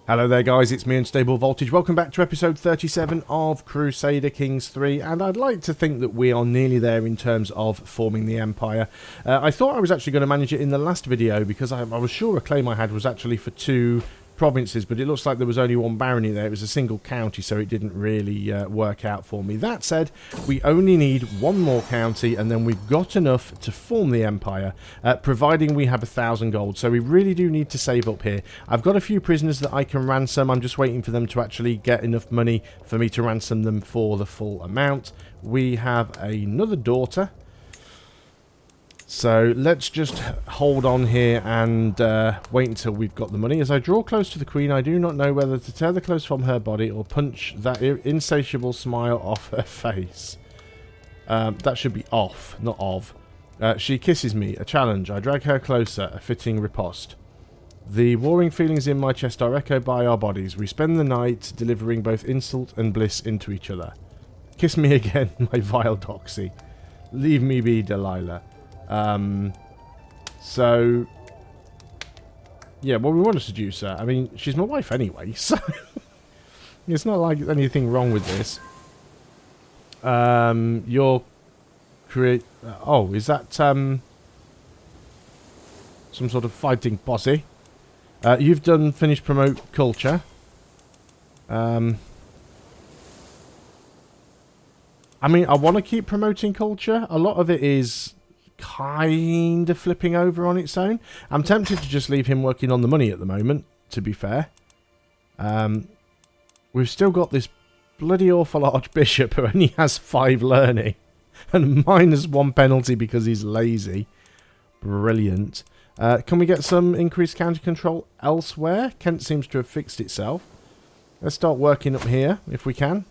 Hello there guys, it's me Unstable Voltage. Welcome back to episode 37 of Crusader Kings 3, and I'd like to think that we are nearly there in terms of forming the Empire. I thought I was actually going to manage it in the last video because I was sure a claim I had was actually for 2 provinces, but it looks like there was only 1 barony there. It was a single county, so it didn't really work out for me. That said, we only need 1 more county, and then we've got enough to form the Empire, providing we have 1,000 gold. So we really do need to save up here. I've got a few prisoners that I can ransom. I'm just waiting for them to actually get enough money for me to ransom them for the full amount. We have another daughter. So let's just hold on here and wait until we've got the money. As I draw close to the Queen, I do not know whether to tear the clothes from her body or punch that insatiable smile off her face. That should be off, not of. She kisses me, a challenge. I drag her closer, a fitting riposte. The warring feelings in my chest are echoed by our bodies. We spend the night delivering both insult and bliss into each other. Kiss me again, my vile doxy. Leave me be, Delilah. So, yeah, well, we want to seduce her. I mean, she's my wife anyway, so it's not like anything wrong with this. You're oh, is that, some sort of fighting posse? You've done finished promote culture. I mean, I want to keep promoting culture. A lot of it is kind of flipping over on its own. I'm tempted to just leave him working on the money at the moment, to be fair. We've still got this bloody awful archbishop who only has 5 learning and -1 penalty because he's lazy. Brilliant. Can we get some increased county control elsewhere? Kent seems to have fixed itself. Let's start working up here if we can.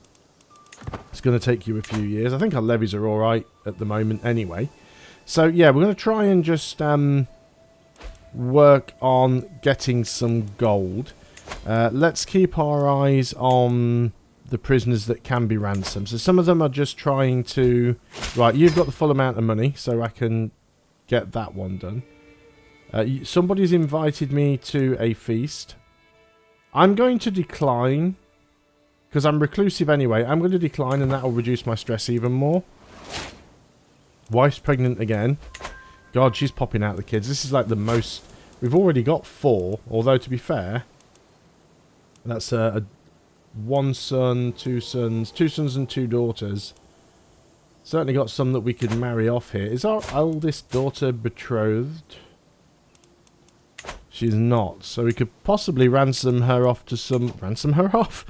It's going to take you a few years. I think our levies are alright at the moment anyway. So, yeah, we're going to try and just work on getting some gold. Let's keep our eyes on the prisoners that can be ransomed. So some of them are just trying to... Right, you've got the full amount of money, so I can get that one done. Somebody's invited me to a feast. I'm going to decline, because I'm reclusive anyway. I'm going to decline, and that will reduce my stress even more. Wife's pregnant again. God, she's popping out the kids. This is like the most... We've already got 4, although to be fair, that's 1 son, 2 sons, 2 sons and 2 daughters. Certainly got some that we could marry off here. Is our oldest daughter betrothed? She's not. So we could possibly ransom her off to some... Ransom her off?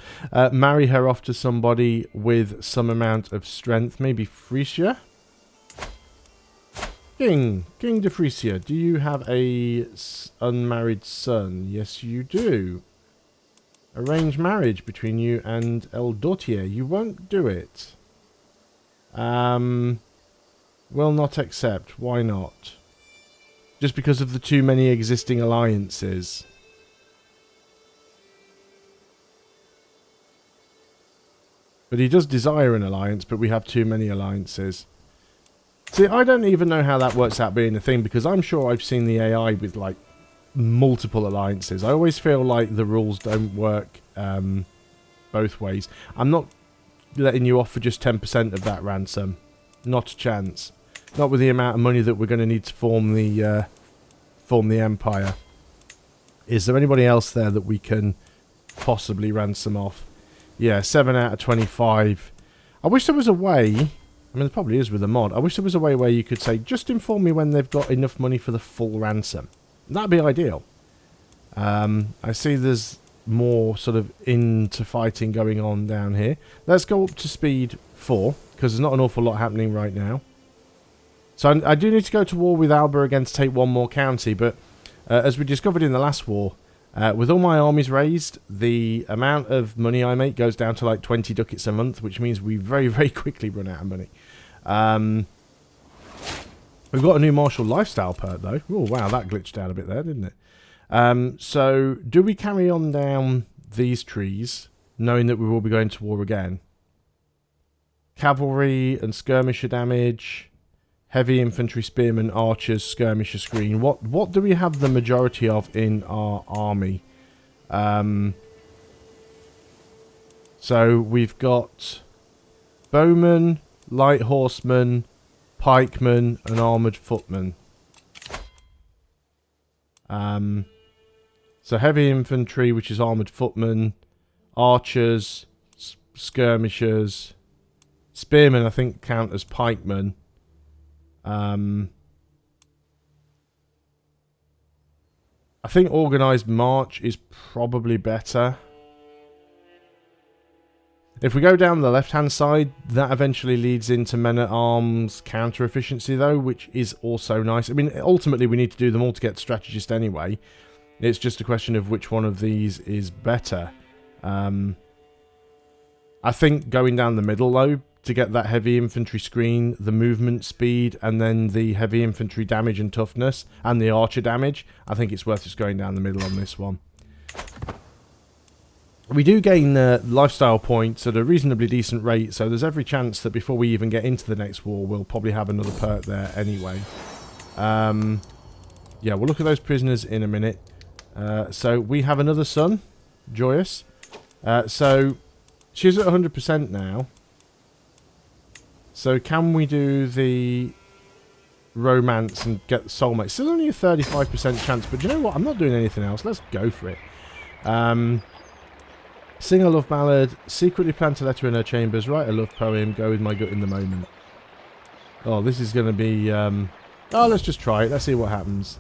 Marry her off to somebody with some amount of strength. Maybe Frisia? King de Frisia, do you have a unmarried son? Yes, you do. Arrange marriage between you and Eldotier. You won't do it. Will not accept. Why not? Just because of the too many existing alliances. But he does desire an alliance, but we have too many alliances. See, I don't even know how that works out being a thing, because I'm sure I've seen the AI with, like, multiple alliances. I always feel like the rules don't work both ways. I'm not letting you off for just 10% of that ransom. Not a chance. Not with the amount of money that we're going to need to form the Empire. Is there anybody else there that we can possibly ransom off? Yeah, 7 out of 25. I wish there was a way... I mean, there probably is with a mod. I wish there was a way where you could say, just inform me when they've got enough money for the full ransom. That'd be ideal. I see there's more sort of into fighting going on down here. Let's go up to speed 4, because there's not an awful lot happening right now. So I do need to go to war with Alba again to take 1 more county, but as we discovered in the last war, with all my armies raised, the amount of money I make goes down to like 20 ducats a month, which means we very, very quickly run out of money. We've got a new martial lifestyle perk though. Oh wow, that glitched out a bit there, didn't it? So do we carry on down these trees, knowing that we will be going to war again? Cavalry and skirmisher damage, heavy infantry, spearmen, archers, skirmisher screen. What do we have the majority of in our army? So we've got bowmen, light horsemen, pikemen, and armoured footmen. So heavy infantry, which is armoured footmen, archers, skirmishers, spearmen I think count as pikemen. I think organised march is probably better. If we go down the left-hand side, that eventually leads into men-at-arms counter-efficiency, though, which is also nice. I mean, ultimately, we need to do them all to get strategist anyway. It's just a question of which one of these is better. I think going down the middle, though, to get that heavy infantry screen, the movement speed, and then the heavy infantry damage and toughness, and the archer damage, I think it's worth just going down the middle on this one. We do gain lifestyle points at a reasonably decent rate, so there's every chance that before we even get into the next war, we'll probably have another perk there anyway. Yeah, we'll look at those prisoners in a minute. So we have another son, Joyous. So she's at 100% now. So can we do the romance and get the soulmate? Still only a 35% chance, but you know what? I'm not doing anything else. Let's go for it. Sing a love ballad, secretly plant a letter in her chambers, write a love poem, go with my gut in the moment. Oh, this is going to be... oh, let's just try it. Let's see what happens.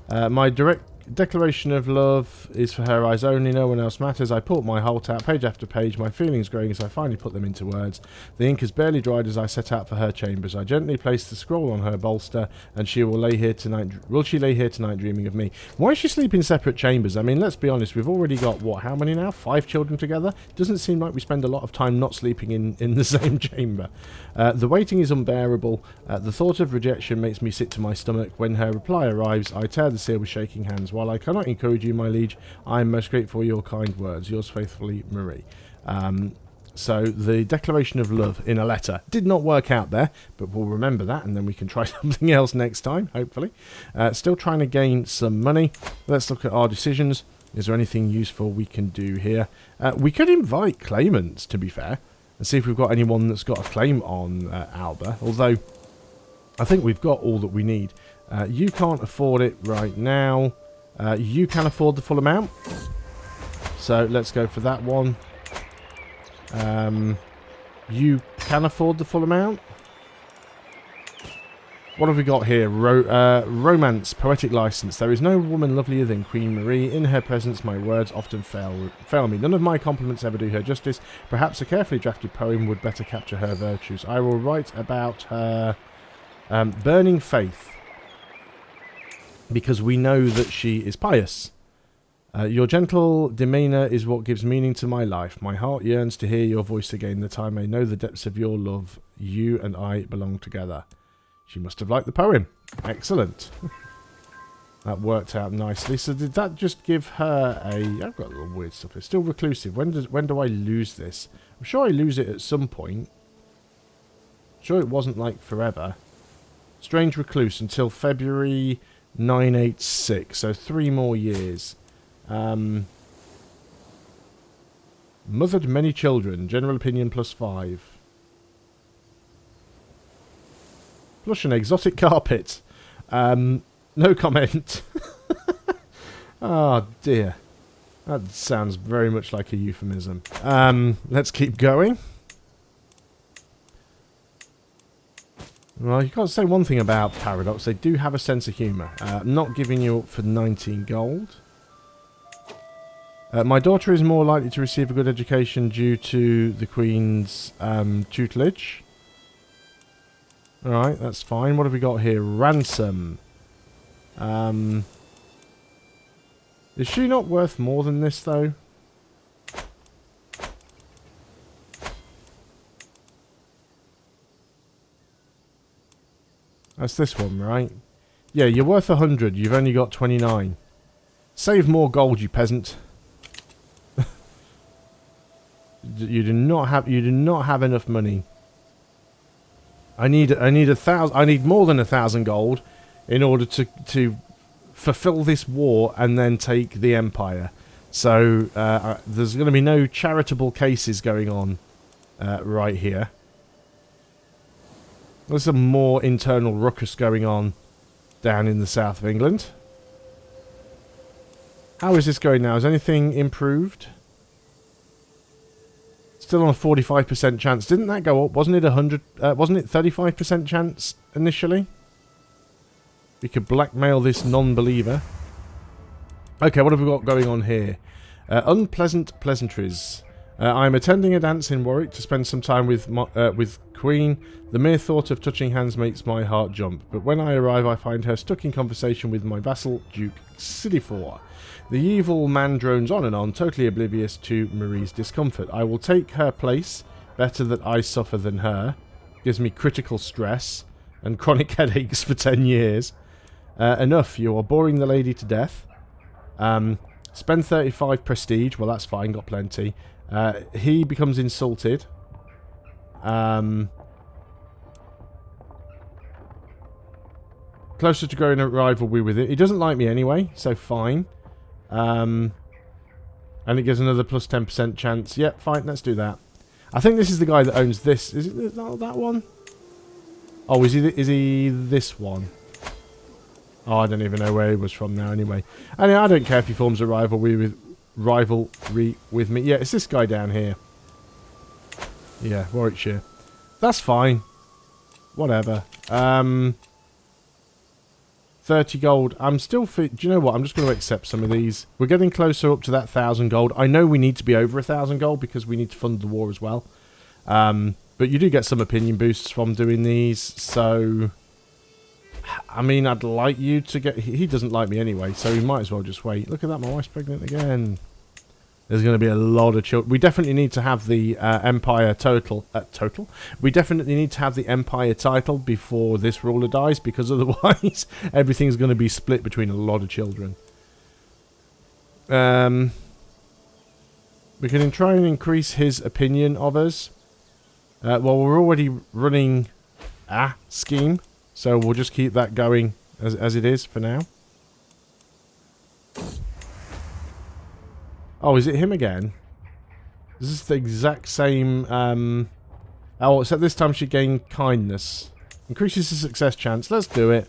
My direct declaration of love is for her eyes only, no one else matters. I put my heart out page after page, my feelings growing as I finally put them into words. The ink has barely dried as I set out for her chambers. I gently place the scroll on her bolster, and she will lay here tonight. Will she lay here tonight dreaming of me? Why is she sleeping in separate chambers? I mean, let's be honest, we've already got, what, how many now? 5 children together? Doesn't seem like we spend a lot of time not sleeping in the same chamber. The waiting is unbearable. The thought of rejection makes me sick to my stomach. When her reply arrives, I tear the seal with shaking hands. While I cannot encourage you, my liege, I am most grateful for your kind words. Yours faithfully, Marie. So the declaration of love in a letter did not work out there, but we'll remember that, and then we can try something else next time, hopefully. Still trying to gain some money. Let's look at our decisions. Is there anything useful we can do here? We could invite claimants, to be fair, and see if we've got anyone that's got a claim on Alba, although I think we've got all that we need. You can't afford it right now. You can afford the full amount, so let's go for that one. You can afford the full amount. What have we got here? Romance, poetic license. There is no woman lovelier than Queen Marie. In her presence, my words often fail me. None of my compliments ever do her justice. Perhaps a carefully drafted poem would better capture her virtues. I will write about her burning faith, because we know that she is pious. Your gentle demeanour is what gives meaning to my life. My heart yearns to hear your voice again, that I may know the depths of your love. You and I belong together. She must have liked the poem. Excellent. That worked out nicely. So did that just give her a... I've got a little weird stuff. It's still reclusive. When do I lose this? I'm sure I lose it at some point. I'm sure it wasn't like forever. Strange recluse until February 986. So 3 more years. Mothered many children. General opinion +5. Plush and exotic carpet. No comment. Oh dear. That sounds very much like a euphemism. Let's keep going. Well, you can't say one thing about Paradox. They do have a sense of humour. Not giving you up for 19 gold. My daughter is more likely to receive a good education due to the Queen's tutelage. Alright, that's fine. What have we got here? Ransom. Is she not worth more than this, though? That's this one, right? Yeah, you're worth 100. You've only got 29. Save more gold, you peasant. You do not have enough money. I need 1,000. I need more than 1,000 gold in order to fulfill this war and then take the empire. So there's going to be no charitable cases going on right here. There's some more internal ruckus going on down in the south of England. How is this going now? Has anything improved? Still on a 45% chance. Didn't that go up? Wasn't it 35% chance initially? We could blackmail this non-believer. Okay, what have we got going on here? Unpleasant pleasantries. I'm attending a dance in Warwick to spend some time with Queen. The mere thought of touching hands makes my heart jump. But when I arrive, I find her stuck in conversation with my vassal, Duke Sidifor. The evil man drones on and on, totally oblivious to Marie's discomfort. I will take her place. Better that I suffer than her. Gives me critical stress and chronic headaches for 10 years. Enough, you are boring the lady to death. Spend 35 prestige. Well, that's fine, got plenty. He becomes insulted. Closer to growing a rivalry with it. He doesn't like me anyway, so fine. And it gives another plus 10% chance. Yep, fine, let's do that. I think this is the guy that owns this. Is it that one? Oh, is he this one? Oh, I don't even know where he was from now anyway. Anyway, I don't care if he forms a rivalry with me. Yeah, it's this guy down here. Yeah, Warwickshire. That's fine. Whatever. 30 gold. I'm still... Do you know what? I'm just going to accept some of these. We're getting closer up to that 1,000 gold. I know we need to be over 1,000 gold because we need to fund the war as well. But you do get some opinion boosts from doing these. So... I mean, I'd like you to get... He doesn't like me anyway, so we might as well just wait. Look at that, my wife's pregnant again. There's going to be a lot of children. We definitely need to have the Empire total. We definitely need to have the Empire title before this ruler dies, because otherwise everything's going to be split between a lot of children. We can try and increase his opinion of us. Well, we're already running a scheme. So we'll just keep that going as it is for now. Oh, is it him again? Is this the exact same... Oh, so this time she gained kindness. Increases the success chance. Let's do it.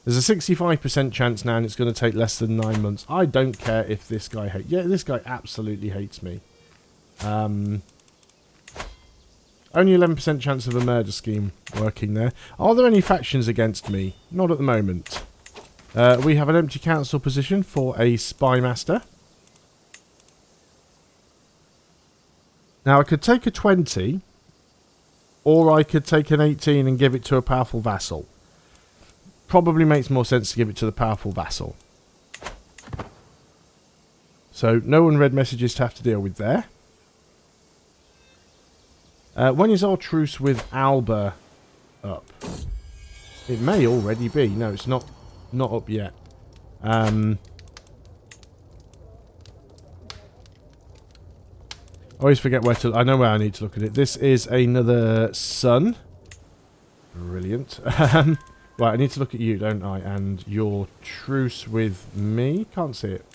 There's a 65% chance now and it's going to take less than 9 months. I don't care if this guy hates... Yeah, this guy absolutely hates me. Only 11% chance of a murder scheme working there. Are there any factions against me? Not at the moment. We have an empty council position for a spy master. Now I could take a 20, or I could take an 18 and give it to a powerful vassal. Probably makes more sense to give it to the powerful vassal. So no unread messages to have to deal with there. When is our truce with Alba up? It may already be. No, it's not up yet. I always forget where to... I know where I need to look at it. This is another sun. Brilliant. Right, I need to look at you, don't I? And your truce with me. Can't see it.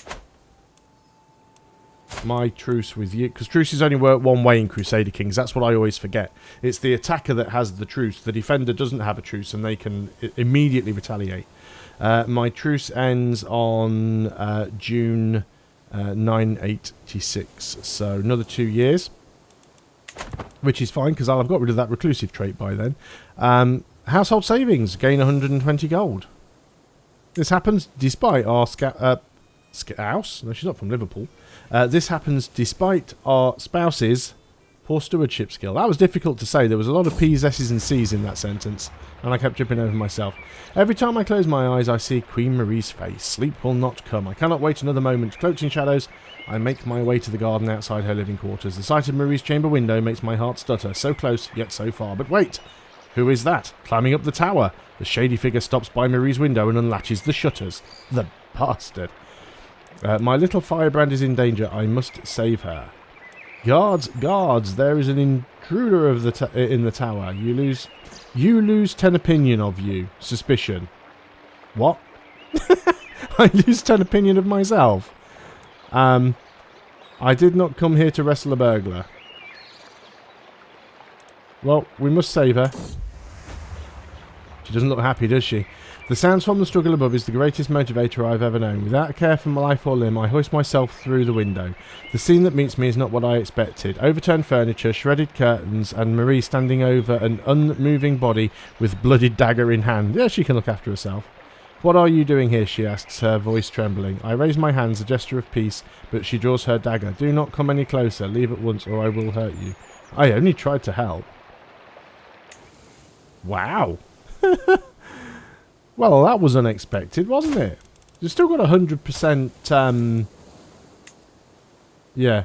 My truce with you, because truces only work one way in Crusader Kings. That's what I always forget. It's the attacker that has the truce. The defender doesn't have a truce and they can immediately retaliate. My truce ends on June 986, so another 2 years, which is fine because I'll have got rid of that reclusive trait by then. Household savings, gain 120 gold. This happens despite our spouse. No, she's not from Liverpool. This happens despite our spouse's poor stewardship skill. That was difficult to say. There was a lot of P's, S's and C's in that sentence, and I kept tripping over myself. Every time I close my eyes, I see Queen Marie's face. Sleep will not come. I cannot wait another moment. Cloaked in shadows, I make my way to the garden outside her living quarters. The sight of Marie's chamber window makes my heart stutter. So close, yet so far. But wait! Who is that? Climbing up the tower. The shady figure stops by Marie's window and unlatches the shutters. The bastard. My little firebrand is in danger. I must save her. Guards, guards! There is an intruder of in the tower. You lose 10 opinion of you. Suspicion. What? I lose 10 opinion of myself. I did not come here to wrestle a burglar. Well, we must save her. She doesn't look happy, does she? The sounds from the struggle above is the greatest motivator I've ever known. Without a care for my life or limb, I hoist myself through the window. The scene that meets me is not what I expected. Overturned furniture, shredded curtains, and Marie standing over an unmoving body with bloodied dagger in hand. Yeah, she can look after herself. What are you doing here, she asks, her voice trembling. I raise my hands, a gesture of peace, but she draws her dagger. Do not come any closer. Leave at once, or I will hurt you. I only tried to help. Wow. Well, that was unexpected, wasn't it? You've still got 100%, yeah.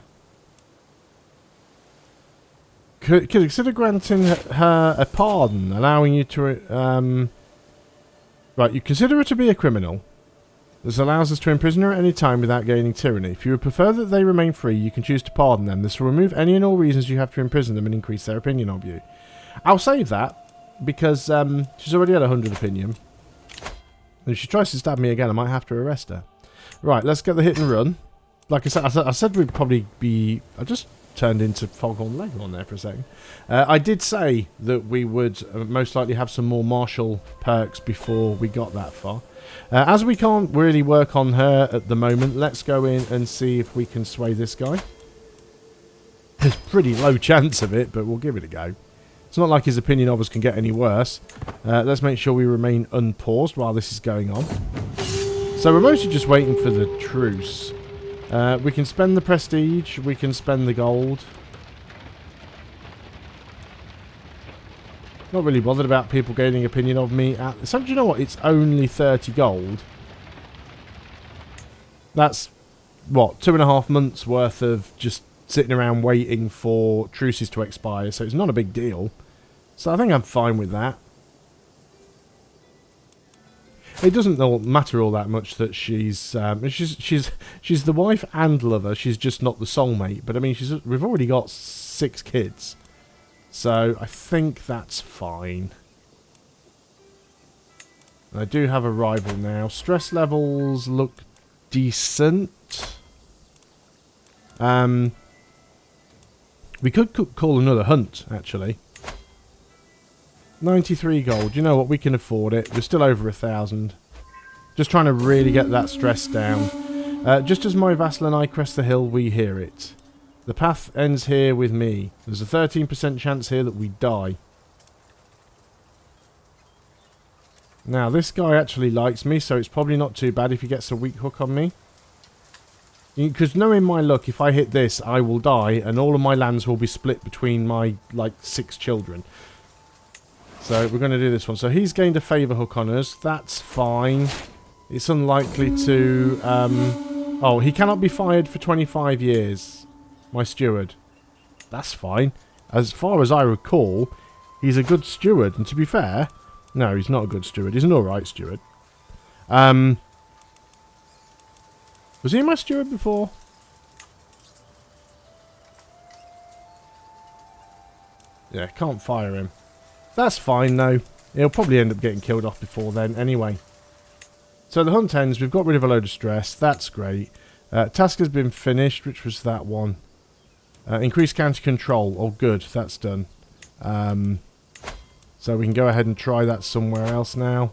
Consider granting her a pardon, allowing you to, right, you consider her to be a criminal. This allows us to imprison her at any time without gaining tyranny. If you would prefer that they remain free, you can choose to pardon them. This will remove any and all reasons you have to imprison them and increase their opinion of you. I'll save that, because she's already had 100 opinion. And if she tries to stab me again, I might have to arrest her. Right, let's get the hit and run. Like I said we'd probably be... I just turned into Foghorn Leghorn there for a second. I did say that we would most likely have some more martial perks before we got that far. As we can't really work on her at the moment, let's go in and see if we can sway this guy. There's pretty low chance of it, but we'll give it a go. It's not like his opinion of us can get any worse. Let's make sure we remain unpaused while this is going on. So we're mostly just waiting for the truce. We can spend the prestige. We can spend the gold. Not really bothered about people gaining opinion of me. So do you know what? It's only 30 gold. That's, what, 2.5 months worth of just sitting around waiting for truces to expire. So it's not a big deal. So I think I'm fine with that. It doesn't matter all that much that she's the wife and lover. She's just not the soulmate. But I mean, we've already got 6 kids, so I think that's fine. And I do have a rival now. Stress levels look decent. We could call another hunt, actually. 93 gold. You know what? We can afford it. We're still over 1,000. Just trying to really get that stress down. Just as my vassal and I crest the hill, we hear it. The path ends here with me. There's a 13% chance here that we die. Now, this guy actually likes me, so it's probably not too bad if he gets a weak hook on me. Because knowing my luck, if I hit this, I will die, and all of my lands will be split between my, like, 6 children. So we're going to do this one. So he's gained a favour hook on us. That's fine. It's unlikely to... oh, he cannot be fired for 25 years. My steward. That's fine. As far as I recall, he's a good steward. And to be fair... No, he's not a good steward. He's an alright steward. Was he my steward before? Yeah, can't fire him. That's fine, though. He'll probably end up getting killed off before then, anyway. So the hunt ends. We've got rid of a load of stress. That's great. Task has been finished, which was that one. Increase counter control. Oh, good. That's done. So we can go ahead and try that somewhere else now.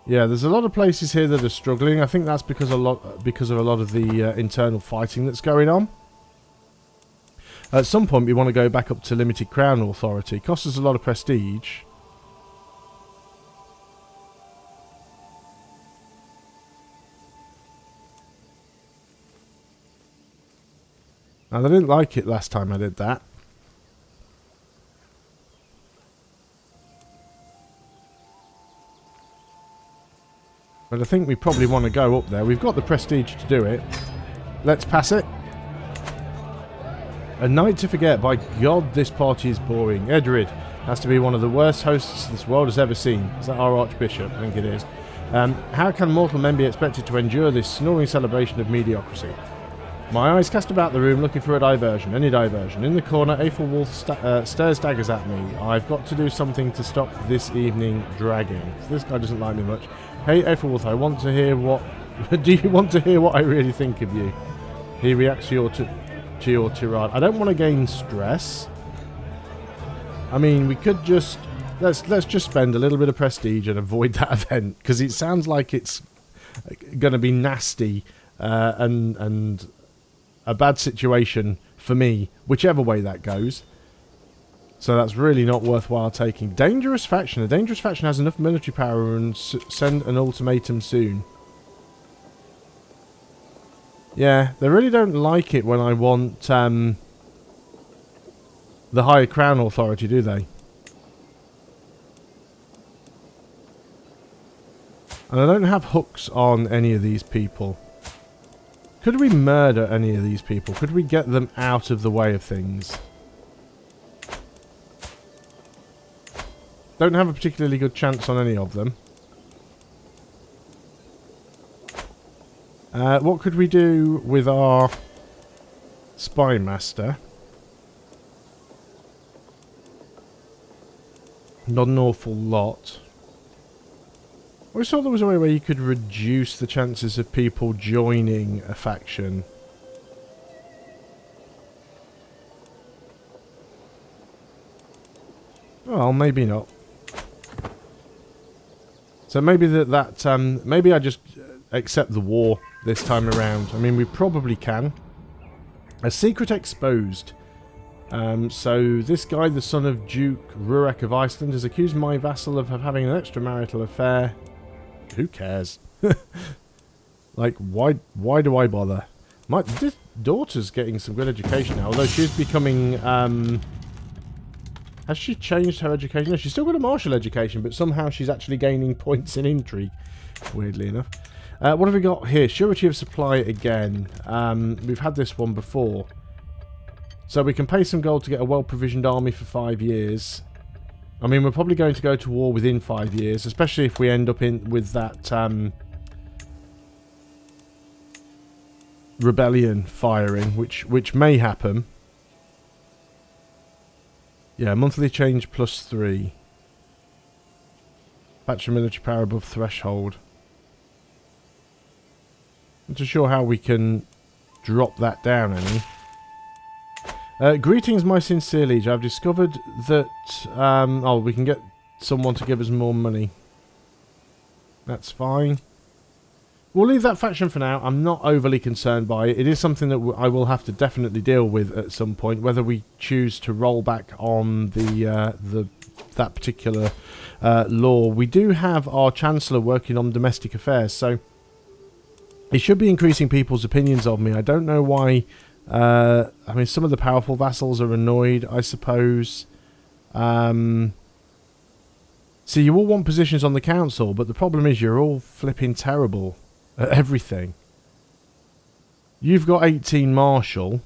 Yeah, there's a lot of places here that are struggling. I think that's because of a lot of the internal fighting that's going on. At some point, we want to go back up to limited crown authority. Costs us a lot of prestige. And I didn't like it last time I did that. But I think we probably want to go up there. We've got the prestige to do it. Let's pass it. A night to forget. By God, this party is boring. Edred has to be one of the worst hosts this world has ever seen. Is that our Archbishop? I think it is. How can mortal men be expected to endure this snoring celebration of mediocrity? My eyes cast about the room looking for a diversion. Any diversion. In the corner, Aethelwulf stares daggers at me. I've got to do something to stop this evening dragging. This guy doesn't like me much. Hey, Aethelwulf, I want to hear what... do you want to hear what I really think of you? He reacts to your... to your tirade. I don't want to gain stress. I mean, we could just... Let's just spend a little bit of prestige and avoid that event, because it sounds like it's going to be nasty and a bad situation for me, whichever way that goes. So that's really not worthwhile taking. Dangerous faction. A dangerous faction has enough military power and send an ultimatum soon. Yeah, they really don't like it when I want the Higher Crown Authority, do they? And I don't have hooks on any of these people. Could we murder any of these people? Could we get them out of the way of things? Don't have a particularly good chance on any of them. What could we do with our Spy Master? Not an awful lot. I always thought there was a way where you could reduce the chances of people joining a faction. Well, maybe not. So maybe maybe I just accept the war this time around. I mean, we probably can. A secret exposed. So this guy, the son of Duke Rurik of Iceland, has accused my vassal of having an extramarital affair. Who cares? Like, why do I bother? This daughter's getting some good education now, although she's becoming... has she changed her education? No, she's still got a martial education, but somehow she's actually gaining points in intrigue, weirdly enough. What have we got here? Surety of supply again. We've had this one before. So we can pay some gold to get a well-provisioned army for 5 years. I mean, we're probably going to go to war within 5 years, especially if we end up with that rebellion firing, which may happen. Yeah, monthly change +3. Faction military power above threshold. Not too sure how we can drop that down any. Greetings, my sincere liege. I've discovered that... oh, we can get someone to give us more money. That's fine. We'll leave that faction for now. I'm not overly concerned by it. It is something that I will have to definitely deal with at some point, whether we choose to roll back on that particular law. We do have our Chancellor working on domestic affairs, so it should be increasing people's opinions of me. I don't know why... I mean, some of the powerful vassals are annoyed, I suppose. So you all want positions on the council, but the problem is you're all flipping terrible at everything. You've got 18 marshal.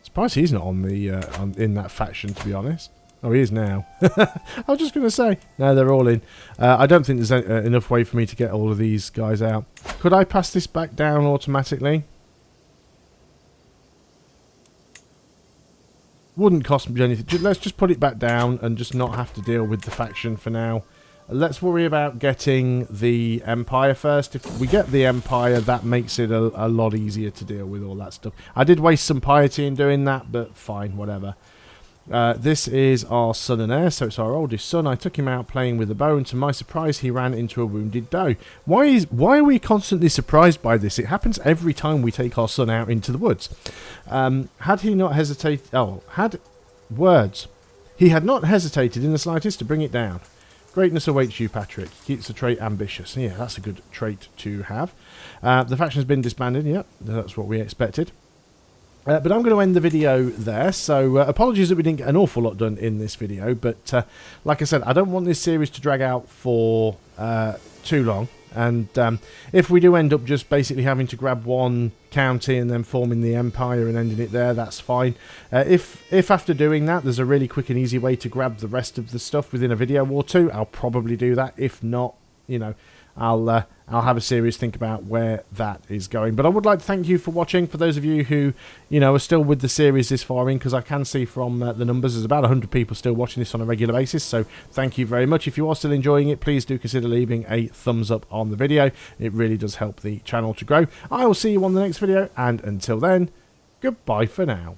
Surprised he's not on the in that faction, to be honest. Oh, he is now. I was just going to say. No, they're all in. I don't think there's enough way for me to get all of these guys out. Could I pass this back down automatically? Wouldn't cost me anything. Let's just put it back down and just not have to deal with the faction for now. Let's worry about getting the Empire first. If we get the Empire, that makes it a lot easier to deal with all that stuff. I did waste some piety in doing that, but fine, whatever. This is our son and heir, so it's our oldest son. I took him out playing with a bow, and to my surprise, he ran into a wounded doe. Why are we constantly surprised by this? It happens every time we take our son out into the woods. Had he not hesitated... Oh, He had not hesitated in the slightest to bring it down. Greatness awaits you, Patrick. Keeps the trait ambitious. Yeah, that's a good trait to have. The faction has been disbanded. Yep, that's what we expected. But I'm going to end the video there, so apologies that we didn't get an awful lot done in this video, but like I said, I don't want this series to drag out for too long, and if we do end up just basically having to grab one county and then forming the empire and ending it there, that's fine. If after doing that there's a really quick and easy way to grab the rest of the stuff within a video or two, I'll probably do that. If not, you know, I'll have a serious think about where that is going. But I would like to thank you for watching. For those of you who, you know, are still with the series this far in, because I can see from the numbers there's about 100 people still watching this on a regular basis. So thank you very much. If you are still enjoying it, please do consider leaving a thumbs up on the video. It really does help the channel to grow. I will see you on the next video, and until then, Goodbye for now.